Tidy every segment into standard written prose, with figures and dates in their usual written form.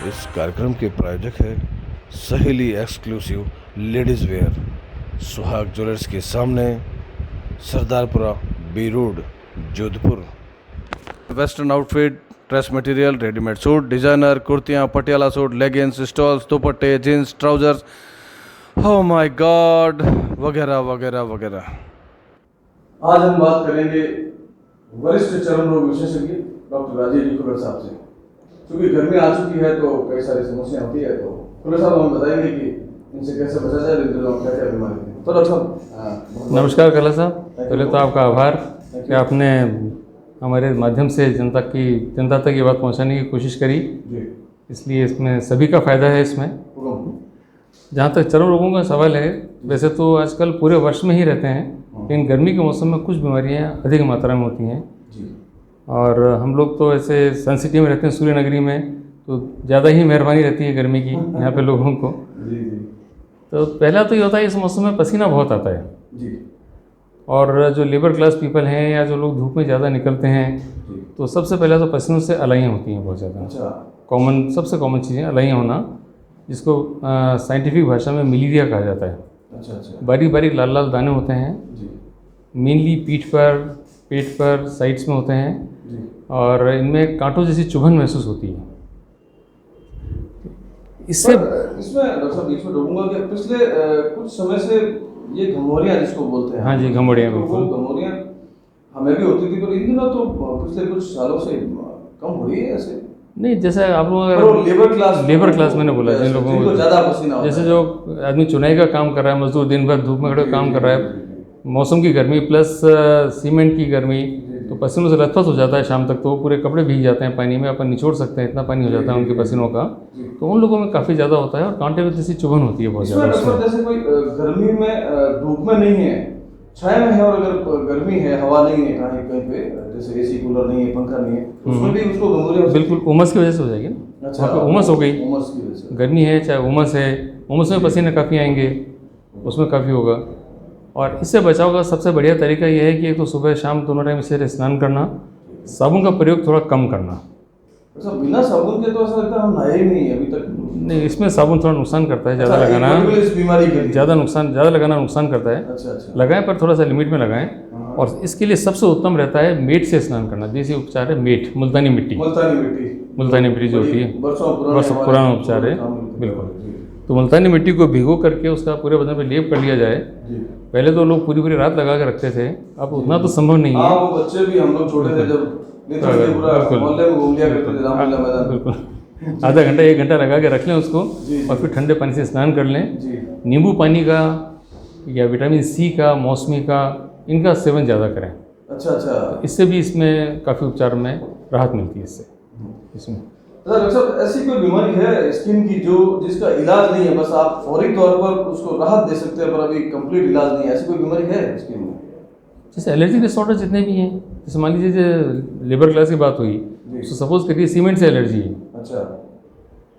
इस कार्यक्रम के प्रायोजक है Saheli exclusive ladies wear, Suhag jewellers के सामने, Sardarpura B road, Jodhpur. Western outfit, dress material, readymade suit, designer कुर्तियाँ, पटियाला सूट, लेगिंग्स, स्टॉल्स, दुपट्टे, jeans, trousers, oh my God, वगैरह वगैरह वगैरह। आज हम बात करेंगे वरिष्ठ चर्म रोग विशेषज्ञ डॉक्टर राजेश जी खुल्लर साहब से। क्योंकि गर्मी आ चुकी है तो कई सारी समस्याएं होती है, तो खुल्लर साहब हमें बताएंगे कि इनसे कैसे बचा जाए, इन दिनों क्या क्या बीमारी है। तो डॉक्टर नमस्कार कल्लर साहब, पहले तो आपका आभार कि आपने हमारे माध्यम से जनता तक ये बात पहुंचाने की कोशिश करी, इसलिए इसमें सभी का फ़ायदा है। इसमें जहाँ तक चर्म रोगों का सवाल है, वैसे तो आजकल पूरे वर्ष में ही रहते हैं, लेकिन गर्मी के मौसम में कुछ बीमारियाँ अधिक मात्रा में होती हैं। और हम लोग तो ऐसे सन सिटी में रहते हैं, सूर्य नगरी में, तो ज़्यादा ही मेहरबानी रहती है गर्मी की यहाँ पे लोगों को। तो पहला तो ये होता है इस मौसम में पसीना बहुत आता है, और जो लेबर क्लास पीपल हैं या जो लोग धूप में ज़्यादा निकलते हैं, तो सबसे पहले तो पसीनों से अलाइयाँ होती हैं बहुत ज़्यादा। सबसे कॉमन चीज़ें अलाइयाँ होना, जिसको साइंटिफिक भाषा में मलेरिया कहा जाता है। बारीक बारीक लाल लाल दाने होते हैं, मेनली पीठ पर, पेट पर, साइड्स में होते हैं, और इनमें कांटों जैसी चुभन महसूस होती है। इसमें डॉक्टर साहब बीच में रोकूंगा कि पिछले कुछ समय से ये घमौरियाँ जिसको बोलते हैं, हाँ जी, घमौरियाँ, बिल्कुल घमौरियाँ हमें भी होती थी, पर इन दिनों तो पिछले कुछ सालों से कम हो रही है। ऐसे नहीं, जैसे आप लोग लेबर क्लास मैंने बोला, जिन लोगों को ज़्यादा पसीना होता है, जैसे जो आदमी चुनाई का काम कर रहा है, मजदूर दिन भर धूप में खड़े काम कर रहा है, मौसम की गर्मी प्लस सीमेंट की गर्मी, तो पसीनों से लथपथ हो जाता है शाम तक, तो पूरे कपड़े भीग जाते हैं पानी में, अपन निचोड़ सकते हैं, इतना पानी हो जाता है उनके पसीनों का। तो उन लोगों में काफ़ी ज़्यादा होता है, और कांटे में जैसी चुभन होती है बहुत ज़्यादा। जैसे कोई गर्मी में धूप में नहीं है, छाया में है, और अगर गर्मी है, हवा नहीं है कहीं कहीं पे, जैसे एसी कूलर नहीं है, पंखा नहीं है, उसमें भी उसको घमौरियाँ बिल्कुल उमस की वजह से हो जाएगी ना। अच्छा, उमस हो गई, उमस की वजह से, गर्मी है चाहे उमस है, उमस में पसीने काफ़ी आएंगे, उसमें काफ़ी होगा। और इससे बचाव का सबसे बढ़िया तरीका यह है कि एक तो सुबह शाम दोनों टाइम से स्नान करना, साबुन का प्रयोग थोड़ा कम करना। अच्छा, बिना साबुन के तो ऐसा लगता है हम नहाए ही नहीं है अभी तक। नहीं, इसमें साबुन थोड़ा नुकसान करता है, ज़्यादा लगाना इस बीमारी के लिए ज़्यादा लगाना नुकसान करता है। अच्छा। लगाएं, पर थोड़ा सा लिमिट में लगाएं। और इसके लिए सबसे उत्तम रहता है मेट से स्नान करना। देसी उपचार है मेट, मुल्तानी मिट्टी जो होती है, वर्षों पुराना उपचार है, बिल्कुल। तो मुल्तानी मिट्टी को भिगो करके उसका पूरे बदन पे लेप कर लिया जाए। पहले तो लोग पूरी रात लगा के रखते थे, अब उतना तो संभव नहीं है। वो बच्चे भी, हम लोग छोटे थे जब, बिल्कुल आधा घंटा 1 घंटा लगा के रख लें उसको, और फिर ठंडे पानी से स्नान कर लें। नींबू पानी का या विटामिन सी का, मौसमी का, इनका सेवन ज़्यादा करें। अच्छा। इससे भी इसमें काफ़ी उपचार में राहत मिलती है इससे। इसमें डॉक्टर साहब ऐसी कोई बीमारी है स्किन की जिसका इलाज नहीं है, बस आप फौरी तौर पर उसको राहत दे सकते हैं, पर अभी कंप्लीट इलाज नहीं है, ऐसी कोई बीमारी है स्किन में? जैसे एलर्जी डिसऑर्डर जितने भी हैं, जैसे मान लीजिए लेबर क्लास की बात हुई, तो सपोज करिए सीमेंट से एलर्जी है, अच्छा,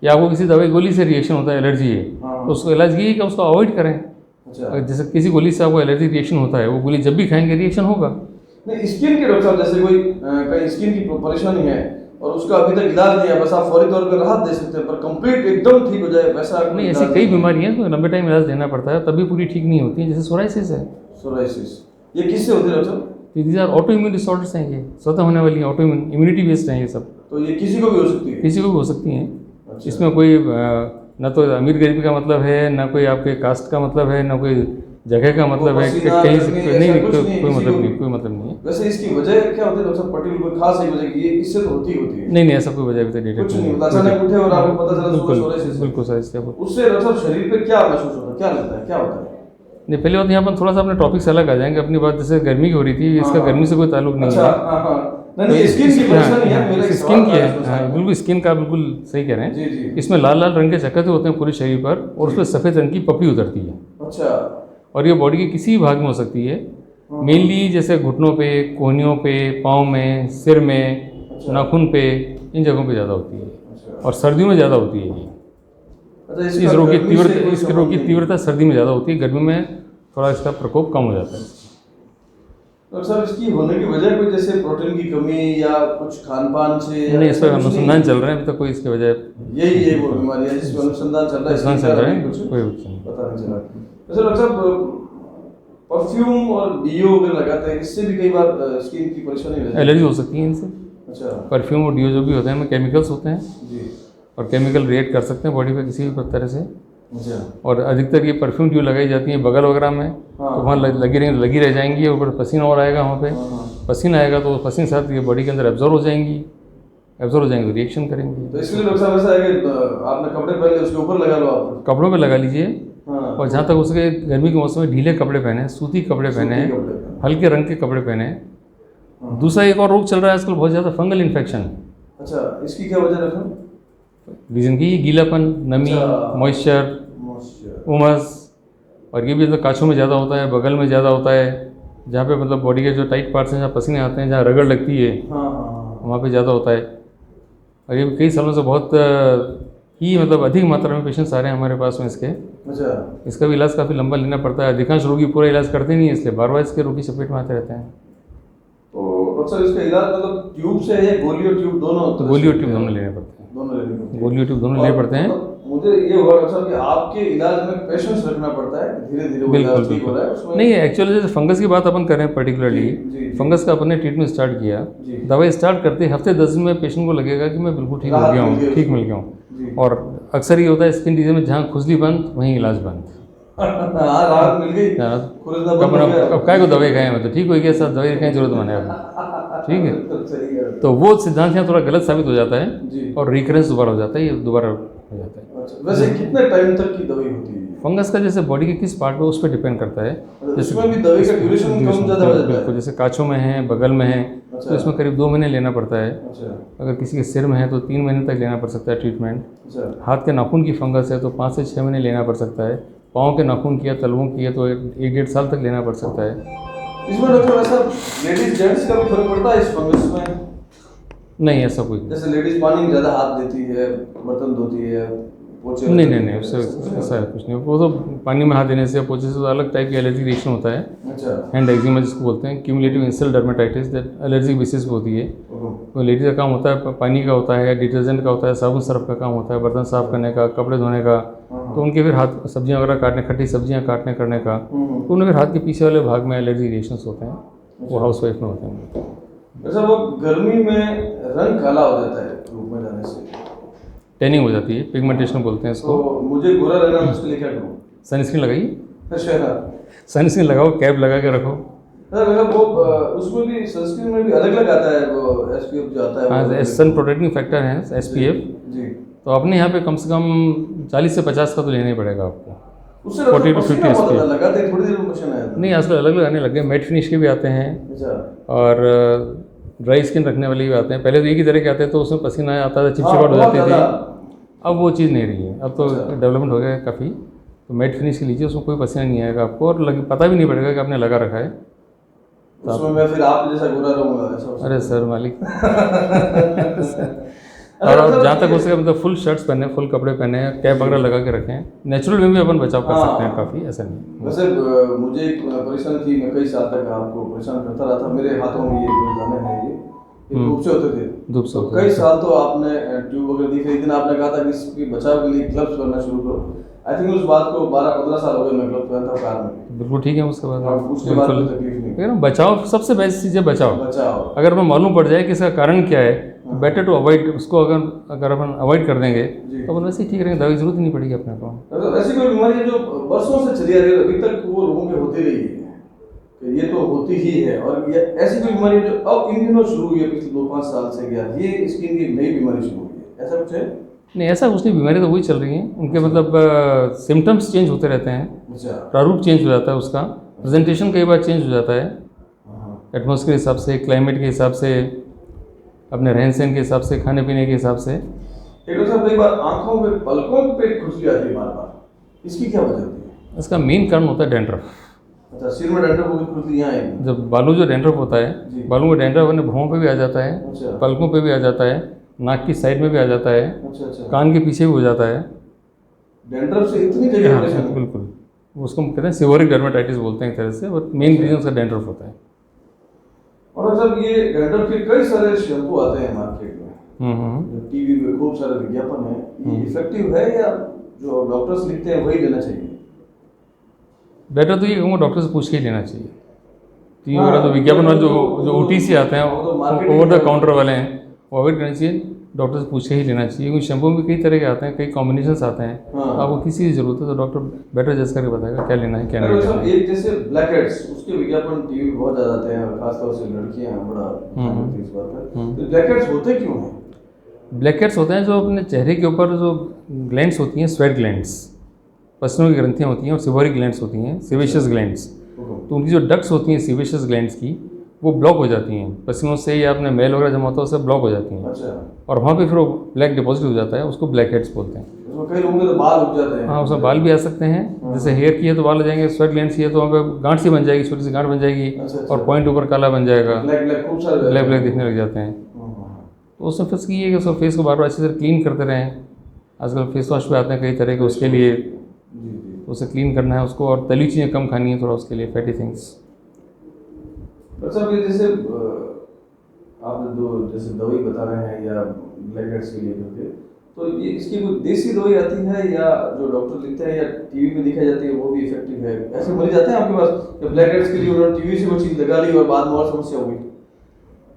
या आपको किसी दवाई गोली से रिएक्शन होता है, एलर्जी है, तो उसको इलाज ये कि उसको अवॉइड करें। अच्छा, जैसे किसी गोली से आपको एलर्जी रिएक्शन होता है, वो गोली जब भी खाएंगे रिएक्शन होगा। नहीं, स्किन के डॉक्टर साहब जैसे कोई कहीं स्किन की परेशानी है और उसका अभी तक इलाज नहीं है, बस आप फौरी तौर पर राहत दे सकते हैं, पर कंप्लीट एकदम ठीक हो जाए वैसा नहीं, ऐसी कई बीमारियां हैं तो लंबे टाइम इलाज देना पड़ता है, तभी पूरी ठीक नहीं होती है। जैसे सोराइसिस है। सोराइसिस ये किससे होती है डॉक्टर साहब? These are autoimmune disorders हैं, ये स्वतः होने वाली ऑटो इम्यूनिटी बेस्ड हैं ये सब। तो ये किसी को भी हो सकती है? किसी को भी हो सकती हैं। अच्छा। इसमें कोई ना तो अमीर गरीबी का मतलब है, ना कोई आपके कास्ट का मतलब है, ना कोई जगह का मतलब है, कहीं से नहीं, कोई मतलब नहीं है। वैसे इसकी वजह क्या होती है डॉक्टर साहब? पर्टिकुलर कोई खास एक वजह की ये इससे तो होती है? नहीं, ऐसा कोई वजह अभी तक कुछ नहीं, अचानक उठे और आपको पता चला सोराइसिस। बिल्कुल सही। उससे डॉक्टर साहब शरीर पे क्या महसूस होता है, क्या लगता है, क्या होता है? नहीं, पहले बात यहाँ पर थोड़ा सा अपने टॉपिक से अलग आ जाएंगे। अपनी बात जैसे गर्मी की हो रही थी, इसका गर्मी से कोई ताल्लुक नहीं है। नहीं, स्किन की परेशानी है, मेरा स्किन की है। हाँ, बिल्कुल स्किन का बिल्कुल सही कह रहे हैं। जी। इसमें लाल लाल रंग के चकत्ते होते हैं पूरे शरीर पर, और उस पर सफ़ेद रंग की पपड़ी उतरती है। अच्छा। और ये बॉडी के किसी भी भाग में हो सकती है, मेनली जैसे घुटनों पे, कोहनियों पे, पाँव में, सिर में, नाखून पे, इन जगहों पे ज़्यादा होती है, और सर्दियों में ज़्यादा होती है ये। इस रोग की तीव्रता सर्दी में ज़्यादा होती है, गर्मी में थोड़ा इसका प्रकोप कम हो जाता है। तो सर इसकी होने की वजह कोई जैसे प्रोटीन की कमी या कुछ खान पान से या नहीं, इस पर ऐसा कुछ अनुसंधान चल रहे हैं, अभी तक कोई इसकी वजह यही वो बीमारी है जिस पर अनुसंधान चल रहा है, अनुसंधान इसके चल रहा कारण है, कुछ कोई कुछ नहीं। पता नहीं चला। वैसे डॉक्टर साहब परफ्यूम और डीओ वगैरह लगाते हैं, इससे भी कई बार स्किन की परेशानी रहती है। एलर्जी हो सकती है इनसे। अच्छा परफ्यूम और डीओ जो भी होते हैं इनमें केमिकल्स होते हैं जी। और केमिकल रिएक्ट कर सकते हैं बॉडी पे किसी भी तरह से। अच्छा और अधिकतर ये परफ्यूम डीओ लगाई जाती है बगल वगैरह में, हाँ। तो वहाँ लगी रह जाएंगी, और ऊपर पसीना और आएगा वहाँ पे। हाँ। पसीना आएगा तो पसीने के साथ ये बॉडी के अंदर एब्जॉर्व हो जाएंगी तो रिएक्शन करेंगी। तो इसलिए डॉक्टर साहब ऐसा है कि आपने कपड़े पहले उसके ऊपर लगा लो आप। कपड़ों पे लगा लीजिए, हाँ। और जहाँ तक उसके गर्मी के मौसम में ढीले कपड़े पहने, सूती कपड़े पहने, सूती कपड़े पहने। हल्के रंग के कपड़े पहने। हाँ। दूसरा एक और रोग चल रहा है आजकल बहुत ज़्यादा, फंगल इन्फेक्शन। अच्छा इसकी क्या वजह रखा? रीज़न की गीलापन, नमी, अच्छा। Moisture, moisture. उमस, और ये भी मतलब काछों में ज़्यादा होता है, बगल में ज़्यादा होता है, जहाँ पे मतलब बॉडी के जो टाइट पार्ट्स हैं, जहाँ पसीने आते हैं, जहाँ रगड़ लगती है, हाँ हाँ वहाँ पे ज़्यादा होता है। और ये कई सालों से बहुत ही मतलब अधिक मात्रा में पेशेंट्स आ रहे हैं हमारे पास में इसके। अच्छा इसका भी इलाज काफ़ी लंबा लेना पड़ता है। अधिकांश रोगी पूरा इलाज करते नहीं है, इसलिए बार बार इसके रोगी चपेट में आते रहते हैं। तो अक्सर इसका इलाज मतलब ट्यूब से है या गोली और ट्यूब दोनों तरह से गोली और होते ट्यूब हैं? दोनों लेने पड़ते हैं। दोनों लेने पड़ते हैं। गोली और ट्यूब दोनों और लेने पड़ते हैं। मतलब मुझे ये हुआ डॉक्टर साहब कि आपके इलाज में पेशेंस रखना पड़ता है, धीरे धीरे वो बिल्कुल इलाज ठीक हो रहा है बिल्कुल। उसमें। नहीं, एक्चुअली जैसे फंगस की बात अपन कर रहे हैं पर्टिकुलरली, जी। फंगस का अपन ने ट्रीटमेंट स्टार्ट किया, जी। दवाई स्टार्ट करते ही हफ्ते 10 दिन में पेशेंट को लगेगा कि मैं बिल्कुल ठीक हो राहत गया मिल गई हूँ, ठीक उसको। मिल गया जी। हूँ। और अक्सर ये होता है स्किन डिजीज में, जहाँ खुजली बंद वहीं इलाज बंद। हाँ राहत मिल गई, खुरदना बंद हो गया। अब काय को दवाई खाएं, मतलब ठीक हो गया सर, दवाई खाने की जरूरत बने अब, ठीक है। सही है। तो वो सिद्धांत यहाँ थोड़ा गलत साबित हो जाता है, जी। और रिकरेंस दोबारा हो जाता है, ये दोबारा हो जाता है। अच्छा वैसे कितने टाइम तक की दवाई होती है? फंगस का जैसे बॉडी के किस पार्ट पे उस पर डिपेंड करता है। इसमें भी दवाई का ड्यूरेशन कम ज़्यादा हो जाता है? बिल्कुल, जैसे काछों में है, बगल में है, अच्छा। तो इसमें करीब 2 महीने लेना पड़ता है। अच्छा अगर किसी के सिर में है तो 3 महीने तक लेना पड़ सकता है ट्रीटमेंट। अच्छा हाथ के नाखून की फंगस है तो 5 से 6 महीने लेना पड़ सकता है। पाँव के नाखून की या तलवों की है तो 1-1.5 साल तक लेना पड़ सकता है। इसमें डॉक्टर वैसा लेडीज जेंट्स का भी फर्क पड़ता है इस फंगस में? नहीं, ऐसा कोई नहीं। जैसे लेडीज पानी में ज़्यादा हाथ देती है, बर्तन धोती है, पोछे नहीं, उससे ऐसा है कुछ नहीं। वो तो पानी में हाथ देने से, पोछे से तो अलग टाइप की एलर्जी रिएक्शन होता है। अच्छा हैंड एक्जिमा जिसको बोलते हैं, cumulative insult dermatitis, that allergy basis पे होती है। तो लेडीज का काम होता है पानी का होता है, डिटर्जेंट का होता है, साबुन सर्फ का काम होता है, बर्तन साफ करने का, कपड़े धोने का। तो उनके फिर हाथ सब्जियां वगैरह काटने, खट्टी सब्जियां काटने करने का, तो उनमें फिर हाथ के पीछे वाले भाग में एलर्जी रिएक्शंस होते हैं, वो हाउस वाइफ में होते हैं। अच्छा वो गर्मी में रंग काला हो जाता है धूप में जाने से, टैनिंग हो जाती है, पिगमेंटेशन बोलते हैं इसको। तो मुझे गोरा रहना है, उसके लिए क्या करूँ? सनस्क्रीन लगाइए, अच्छा सनस्क्रीन लगाओ, कैप लगा के रखो। वैसे वो उसमें भी सनस्क्रीन में भी अलग अलग आता है, वो एसपीएफ जो आता है हाँ, सन प्रोटेक्टिंग फैक्टर है SPF। जी। तो अपने यहाँ पे कम से कम 40 से 50 का तो लेना ही पड़ेगा आपको। उससे 40 to 50 SPF। लगाते ही थोड़ी देर में पसीना आया था। नहीं, आजकल अलग अलग आने लग गए, मैट फिनिश के भी आते हैं अच्छा और ड्राई स्किन रखने वाले भी आते हैं। पहले तो एक ही तरह के आते थे, तो उसमें पसीना आता था, चिपचिपाहट हो बहुत जाती थी। ज़्यादा। अब वो चीज़ नहीं रही है, अब तो अच्छा। डेवलपमेंट हो गया है काफ़ी। तो मैट फिनिश के लीजिए, उसमें कोई पसीना नहीं आएगा आपको, और पता भी नहीं पड़ेगा कि आपने लगा रखा है। उसमें मैं फिर आप जैसा गोरा रहूंगा ऐसा? अरे सर मालिक। और जहाँ तक हो सके मतलब फुल शर्ट्स पहने, फुल कपड़े पहने, कैप वगैरह लगा के रखें। नेचुरल वे में अपन बचाव कर सकते हैं काफ़ी, ऐसा नहीं। वैसे मुझे एक परेशानी थी, मैं कई साल तक आपको परेशान करता रहा था। मेरे हाथों में ये दाने हैं, ये धूप से होते थे। धूप से तो होते कई थे। साल तो आपने ट्यूब वगैरह दी थी। एक दिन आपने कहा था कि इसके बचाव के लिए ग्लव्स पहनना शुरू करो। आई थिंक उस बात को 12-15 साल हो गए मैं ग्लव्स पहनता हूँ कार में। बिल्कुल ठीक है, उसके बाद उसके बाद कोई तकलीफ नहीं। बिल्कुल बचाव सबसे बेस्ट चीज़ है, बचाव। बचाओ। अगर हमें मालूम पड़ जाए कि इसका कारण क्या है, तो बेटर टू अवॉइड उसको। अगर अपन अवॉइड कर देंगे तो अपन वैसे ही ठीक रहेंगे, दवाई की जरूरत ही नहीं पड़ेगी अपने को। तो ऐसी कोई बीमारी है जो बरसों से चली आ रही है, अभी तक वो लोगों के होती रही है कि ये तो होती ही है, और ये ऐसी कोई बीमारी जो अब इन दिनों शुरू हुई है पिछले 2-5 साल से, या ये स्किन की नई बीमारी शुरू हुई है, ऐसा कुछ है? नहीं, ऐसा कुछ नहीं, बीमारी तो वही चल रही है। उनके मतलब सिम्टम्स चेंज होते रहते हैं, अच्छा प्रारूप चेंज हो जाता है उसका, प्रेजेंटेशन कई बार चेंज हो जाता है एटमॉस्फेयर के हिसाब से, क्लाइमेट के हिसाब से, अपने रहन सहन के हिसाब से, खाने पीने के हिसाब से। एक कई बार आंखों पे, पलकों पे खुजली आती है बार बार, इसकी क्या वजह होती है? इसका मेन कारण होता है डैंड्रफ। अच्छा, सिर में डैंड्रफ होगी, खुजली यहाँ आएगी। जब बालों जो डैंड्रफ होता है, जी। बालों में डैंड्रफ अपने भौं पे भी आ जाता है, अच्छा। पलकों पे भी आ जाता है, नाक की साइड में भी आ जाता है, अच्छा कान के पीछे भी हो जाता है। डैंड्रफ से इतनी जगह हाँ, परेशानी? बिल्कुल। उसको हम कहते हैं सेवोरिक डर्मेटाइटिस बोलते हैं एक तरह से, और मेन रीजन उसका डैंड्रफ होता है। और सब ये डेंटल के कई सारे शैम्पू आते हैं मार्केट में, जो टीवी पे खूब सारे विज्ञापन है, ये इफेक्टिव है या जो डॉक्टर्स लिखते हैं वही लेना चाहिए? बेटर तो ये कहूँगा डॉक्टर से पूछ के ही लेना चाहिए। टीवी वगैरह तो विज्ञापन वाले जो OTC आते हैं, ओवर द काउंटर वाले हैं, वो अवॉइड करना चाहिए, डॉक्टर से पूछ के ही लेना चाहिए। क्योंकि शैम्पू में कई तरह के आते हैं, कई कॉम्बिनेशंस आते हैं, आपको किसी की जरूरत है तो डॉक्टर बेटर जज करके बताएगा क्या लेना है क्या नहीं लेना है। एक जैसे ब्लैक हेड्स, उसके विज्ञापन टीवी बहुत ज्यादा आते हैं, खासतौर से लड़कियां बड़ा इस बात पर, तो ब्लैक हेड्स होते क्यों हैं? ब्लैक हेड्स होते हैं जो अपने चेहरे के ऊपर जो ग्लैंड्स होती हैं, स्वेट ग्लैंड्स, पसीनों की ग्रंथियाँ होती हैं और सिबोरिक ग्लैंड्स होती हैं, सेबेशियस ग्लैंड्स, तो उनकी जो डक्ट्स होती हैं सेबेशियस ग्लैंड्स की, वो ब्लॉक हो जाती हैं पसीनों से या अपने मैल वगैरह जमा होता है उससे ब्लॉक हो जाती हैं। अच्छा। और वहाँ पे फिर वो ब्लैक डिपॉजिट हो जाता है, उसको ब्लैक हेड्स बोलते हैं। कई लोगों के तो बाल उग जाते हैं। हाँ, उसमें बाल भी आ सकते हैं, जैसे हेयर की है तो बाल आ जाएंगे, स्वेट ग्लैंड्स की है तो वहाँ पे गांठ सी बन जाएगी, छोटी सी गांठ बन जाएगी, और पॉइंट ऊपर काला बन जाएगा, ब्लैक ब्लैक दिखने लग जाते हैं। तो उसमें फिक्स की है कि उसको फेस को बार बार अच्छे से क्लीन करते रहें। आजकल फेस वॉश भी आते हैं कई तरह के, उसके लिए उसे क्लीन करना है उसको, और तली चीज़ें कम खानी है थोड़ा उसके लिए, फैटी थिंग्स। अच्छा, ये जैसे आप जैसे दवाई बता रहे हैं या ब्लैक हेड्स के लिए करके, तो ये इसकी कोई देसी दवाई आती है या जो डॉक्टर लिखते हैं या टीवी पे दिखाई जाती है वो भी इफेक्टिव है? ऐसे मरीज जाते हैं आपके पास या ब्लैक हेड्स के लिए उन्होंने टीवी से वो चीज़ लगा ली और बाद में और समस्या हो गई?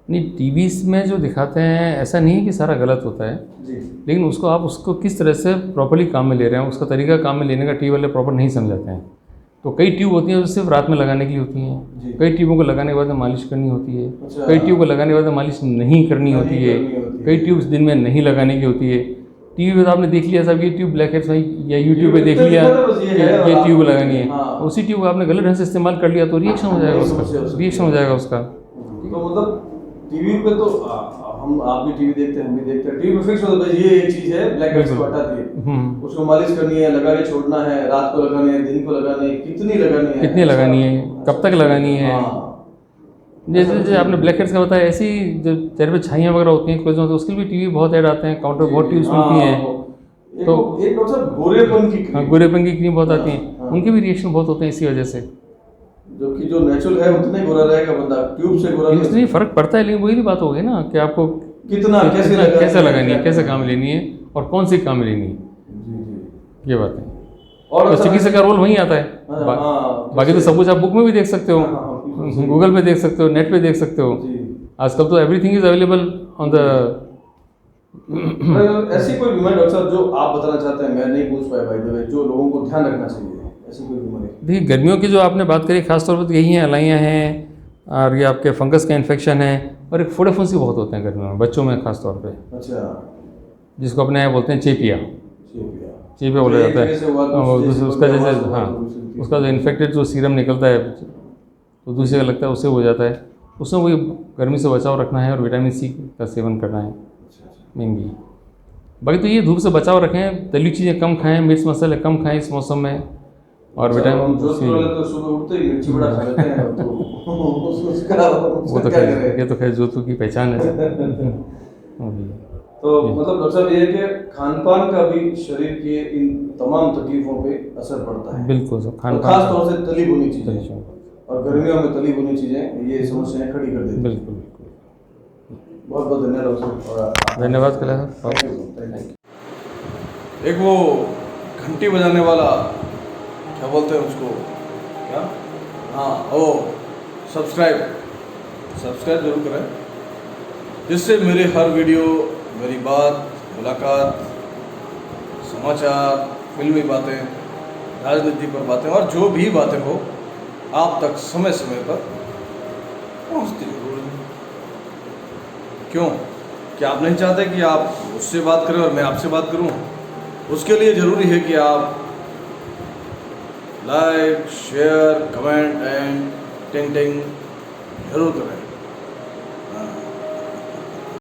नहीं, टीवी में जो दिखाते हैं ऐसा नहीं है कि सारा गलत होता है जी, लेकिन उसको किस तरह से प्रॉपर्ली काम में ले रहे हैं, उसका तरीका काम में लेने का टीवी वाले प्रॉपर नहीं समझाते हैं। तो कई ट्यूब होती हैं जो सिर्फ रात में लगाने के लिए होती हैं, कई ट्यूबों को लगाने के बाद मालिश करनी होती है, कई ट्यूब को लगाने के बाद मालिश नहीं करनी होती है, कई ट्यूब्स दिन में नहीं लगाने की होती है। टीवी पे तो आपने देख लिया सब, ये ट्यूब ब्लैक हेड्स भाई, या यूट्यूब पे देख लिया ये ट्यूब लगानी है, उसी ट्यूब को आपने गलत ढंग से इस्तेमाल कर लिया तो रिएक्शन हो जाएगा उसका। तो मतलब टीवी पे तो आप भी टीवी देखते हैं, हम भी देखते हैं, टीवी पे फिक्स होता है ये एक चीज़ है, ब्लैक हेड्स को हटा दिए, उसको मालिश करनी है, लगा के छोड़ना है, रात को लगानी है, दिन को लगानी है, कितनी लगानी है, कब तक लगानी है। जैसे आपने ब्लैक हेड्स का बताया, ऐसी जो चेहरे पे छाइयाँ वगैरह होती हैं, उसके लिए भी टीवी बहुत ऐड आते हैं, काउंटर बहुत ट्यूब्स मिलती हैं। तो एक डॉक्टर साहब गोरेपन की क्रीम बहुत आती हैं, उनके भी रिएक्शन बहुत होते हैं इसी वजह से। जो कि जो नेचुरल है उतना ही गोरा रहेगा बंदा, ट्यूब से गोरा नहीं, फर्क पड़ता है, लेकिन वही बात हो गई ना कि आपको कितना कैसे लगानी है, कैसे काम लेनी है और कौन सी काम लेनी है, ये बात है। और चिकित्सक का रोल वहीं आता है। बाकी तो सब कुछ आप बुक में भी देख सकते हो, गूगल पे देख सकते हो, नेट पे देख सकते हो, आजकल तो everything is available on the. ऐसी कोई बीमारी डॉक्टर साहब जो आप बताना चाहते हैं, मैं नहीं पूछ पाया भाई द वे, जो लोगों को ध्यान रखना चाहिए, ऐसी कोई बीमारी? देखिए, गर्मियों की जो आपने बात करी खासतौर पर यही हैं, अलाइयाँ हैं और ये आपके फंगस का इन्फेक्शन है, और एक फोड़े फुंसी बहुत होते हैं गर्मियों में बच्चों में खासतौर पे। अच्छा। जिसको अपने यहाँ बोलते हैं चेपिया बोला जाता है। उसका जैसे हाँ, उसका जो इन्फेक्टेड जो सीरम निकलता है तो दूसरे का लगता है, उससे हो जाता है। उसमें वही गर्मी से बचाव रखना है और विटामिन सी का सेवन करना है मेनली। बाकी तो ये धूप से बचाव रखें, तली चीज़ें कम खाएं, मिर्च मसाले कम खाएं इस मौसम में, और विटामिन तो सुबह उठते ही मिर्ची बड़ा खा लेते हैं, तो वो तो ये तो खैर जोधपुर की पहचान है। तो मतलब डॉक्टर साहब ये है कि खान-पान का भी शरीर के इन तमाम तकलीफों पे असर पड़ता है। बिल्कुल सर, खास तौर से तली भुनी चीज़ें, और गर्मियों में तली भुनी चीज़ें ये समस्याएं खड़ी कर देती हैं। बिल्कुल। बहुत बहुत धन्यवाद डॉक्टर साहब। धन्यवाद कला। एक वो घंटी बजाने वाला, क्या बोलते हैं उसको, क्या, हाँ वो सब्सक्राइब जरूर करें, जिससे मेरे हर वीडियो, मेरी बात, मुलाकात, समाचार, फिल्मी बातें, राजनीति पर बातें और जो भी बातें हो आप तक समय समय पर पहुंचती जरूर है। क्यों? क्या आप नहीं चाहते कि आप मुझसे बात करें और मैं आपसे बात करूं? उसके लिए ज़रूरी है कि आप लाइक, शेयर, कमेंट एंड टिंग टिंग जरूर करें।